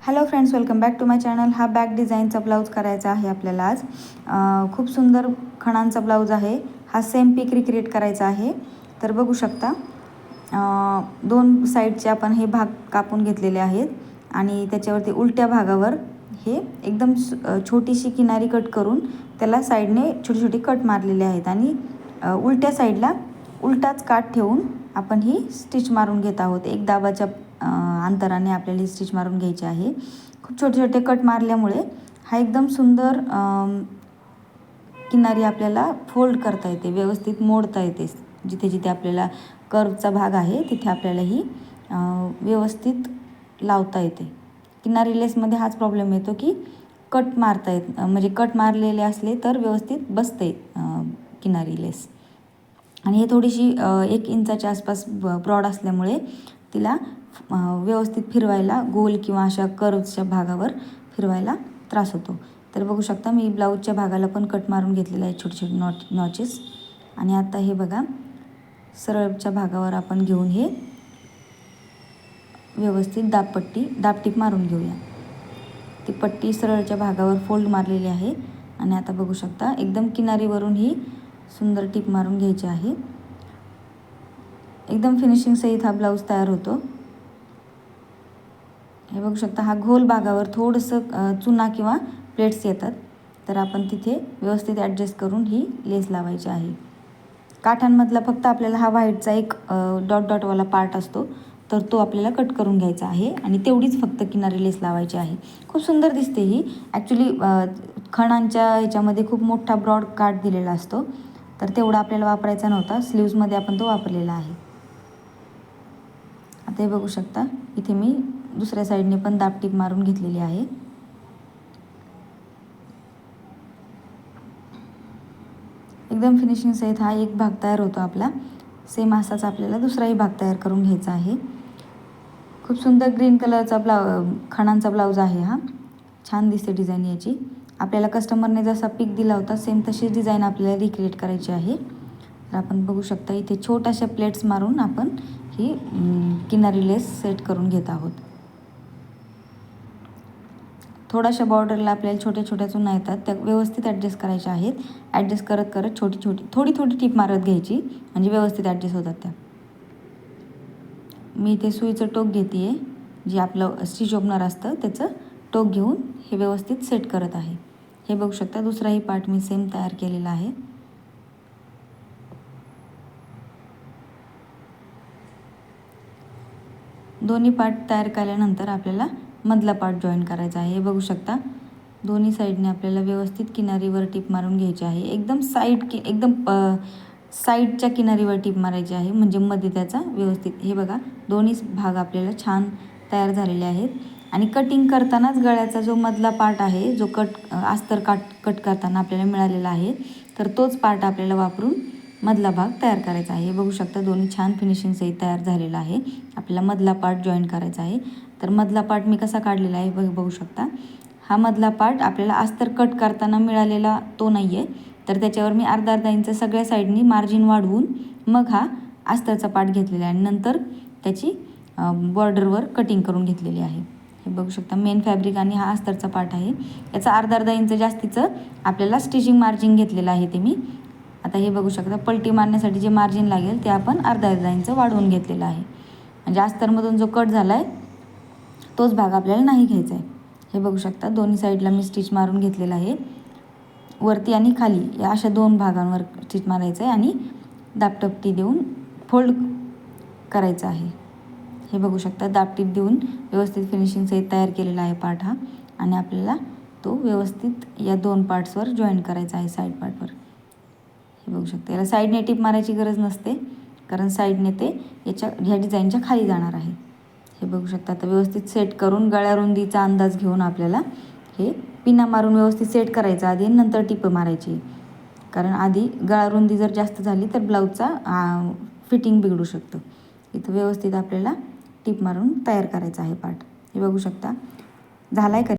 Hello friends, welcome back to my channel. हा back डिझाईनचा blouse करायचा आहे आपल्याला आज. खूप सुंदर खणांचा ब्लाऊज आहे हा. सेम पीक रिक्रिएट करायचा आहे. तर बघू शकता, दोन साईडचे आपण हे भाग कापून घेतलेले आहेत आणि त्याच्यावरती उलट्या भागावर हे एकदम छोटीशी किनारी कट करून त्याला साईडने छोटी छोटी कट मारलेले आहेत आणि उलट्या साईडला उलटाच काठ ठेवून आपण ही स्टिच मारून घेत आहोत. एक दाबाच्या अंतराने आपल्याला ही स्टिच मारून घ्यायची आहे. खूप छोटे छोटे कट मारल्यामुळे हा एकदम सुंदर किनारी आपल्याला फोल्ड करता येते, व्यवस्थित मोडता येते. जिथे जिथे आपल्याला कर्वचा भाग आहे तिथे आपल्याला ही व्यवस्थित लावता येते. किनारी लेसमध्ये हाच प्रॉब्लेम येतो की कट मारता येत, म्हणजे कट मारलेले असले तर व्यवस्थित बसते किनारी लेस. आणि हे थोडीशी 1 इंचाच्या आसपास ब्रॉड असल्यामुळे तिला व्यवस्थित फिरवायला, गोल किंवा अशा कर्वच्या भागावर फिरवायला त्रास होतो. तर बघू शकता, मी ब्लाऊजच्या भागाला पण कट मारून घेतलेला आहे, छोटे छोटे नॉचेस. आणि आता हे बघा, सरळच्या भागावर आपण घेऊन हे व्यवस्थित दाबटीप मारून घेऊया. ती पट्टी सरळच्या भागावर फोल्ड मारलेली आहे. आणि आता बघू शकता, एकदम किनारीवरून ही सुंदर टीप मारून घ्यायची आहे. एकदम फिनिशिंग सहित हा ब्लाऊज तयार होतो. हे बघू शकता, हा घोल भागावर थोडंसं चुना किंवा प्लेट्स येतात, तर आपण तिथे व्यवस्थित ॲडजस्ट करून ही लेस लावायची आहे. काठांमधला फक्त आपल्याला हा व्हाईटचा एक डॉट डॉटवाला पार्ट असतो, तर तो आपल्याला कट करून घ्यायचा आहे आणि तेवढीच फक्त किनारी लेस लावायची आहे. खूप सुंदर दिसते ही. ॲक्च्युली खणांच्या ह्याच्यामध्ये खूप मोठा ब्रॉड काठ दिलेला असतो, तर तेवढा आपल्याला वापरायचा नव्हता. स्लीव्समध्ये आपण तो वापरलेला आहे. आता हे बघू शकता, इथे मी दुसऱ्या साईडने पण दाबटीप मारून घेतलेली आहे. एकदम फिनिशिंग सहित हा एक भाग तयार होतो आपला. सेम असाच आपल्याला दुसराही भाग तयार करून घ्यायचा आहे. खूप सुंदर ग्रीन कलरचा खणांचा ब्लाऊज आहे हा. छान दिसते डिझाईन याची. आपल्याला कस्टमरने जसा पीक दिला होता सेम तशीच डिझाईन आपल्याला रिक्रिएट करायची आहे. तर आपण बघू शकता, इथे छोट्याशा प्लेट्स मारून आपण ही किनारी लेस सेट करून घेत आहोत. थोड्याशा बॉर्डरला आपल्याला छोट्या छोट्या चुना येतात, त्या व्यवस्थित ॲडजस्ट करायच्या आहेत. ॲडजस्ट करत करत थोडी टीप मारत घ्यायची, म्हणजे व्यवस्थित ॲडजस्ट होतात त्या. मी इथे सुईचं टोक घेते आहे, जे आपलं स्टिच ओपनर असतं त्याचं टोक घेऊन हे व्यवस्थित सेट करत आहे. हे बघू शकता, दुसराही पार्ट मी सेम तयार केलेला आहे. दोन्ही पार्ट तयार केल्यानंतर आपल्याला मधला पार्ट जॉईन करायचा आहे. हे बघू शकता, दोन्ही साईडने आपल्याला व्यवस्थित किनारीवर टीप मारून घ्यायची आहे. एकदम साईडच्या किनारीवर टीप मारायची आहे, म्हणजे मध्ये त्याचा व्यवस्थित. हे बघा, दोन्ही भाग आपल्याला छान तयार झालेले आहेत. आणि कटिंग करतानाच गळ्याचा जो मधला पार्ट आहे, जो अस्तर कट करताना आपल्याला मिळालेला आहे, तर तोच पार्ट आपल्याला वापरून मधला भाग तयार करायचा आहे. हे बघू शकता, दोन्ही छान फिनिशिंग सहित तयार झालेला आहे. आपल्याला मधला पार्ट जॉईन करायचा आहे. तर मधला पार्ट मी कसा काढलेला आहे बघू शकता. हा मधला पार्ट आपल्याला अस्तर कट करताना मिळालेला तो नाही आहे, तर त्याच्यावर मी अर्धा इंच सगळ्या साईडनी मार्जिन वाढवून मग हा अस्तरचा पार्ट घेतलेला आहे आणि नंतर त्याची बॉर्डरवर कटिंग करून घेतलेली आहे. हे बघू शकता, मेन फॅब्रिक आणि हा अस्तरचा पार्ट आहे. याचा अर्धा इंच जास्तीचं आपल्याला स्टिचिंग मार्जिन घेतलेलं आहे ते मी. आता हे बघू शकता, पलटी मारण्यासाठी जे मार्जिन लागेल ते आपण अर्धा इंच वाढवून घेतलेलं आहे. म्हणजे अस्तरमधून जो कट झाला आहे तोच भाग आपल्याला नाही घ्यायचा आहे. हे बघू शकता, दोन्ही साईडला मी स्टिच मारून घेतलेलं आहे. वरती आणि खाली या अशा 2 भागांवर स्टिच मारायचं आहे आणि दाबटपटी देऊन फोल्ड करायचं आहे. हे बघू शकता, दाबटीप देऊन व्यवस्थित फिनिशिंग सहित तयार केलेला आहे पार्ट हा. आणि आपल्याला तो व्यवस्थित या 2 पार्ट्सवर जॉईन करायचा आहे, साईड पार्टवर. हे बघू शकता, याला साईडने टीप मारायची गरज नसते, कारण साईडने ते ह्या डिझाईनच्या खाली जाणार आहे. हे बघू शकता, आता व्यवस्थित सेट करून गळ्या रुंदीचा अंदाज घेऊन आपल्याला हे पिना मारून व्यवस्थित सेट करायचं आधी, नंतर टिप मारायची. कारण आधी गळा रुंदी जर जास्त झाली तर ब्लाऊजचा फिटिंग बिघडू शकतं. इथं व्यवस्थित आपल्याला टिप मारून तयार करायचा आहे पार्ट. हे बघू शकता, झाला आहे का.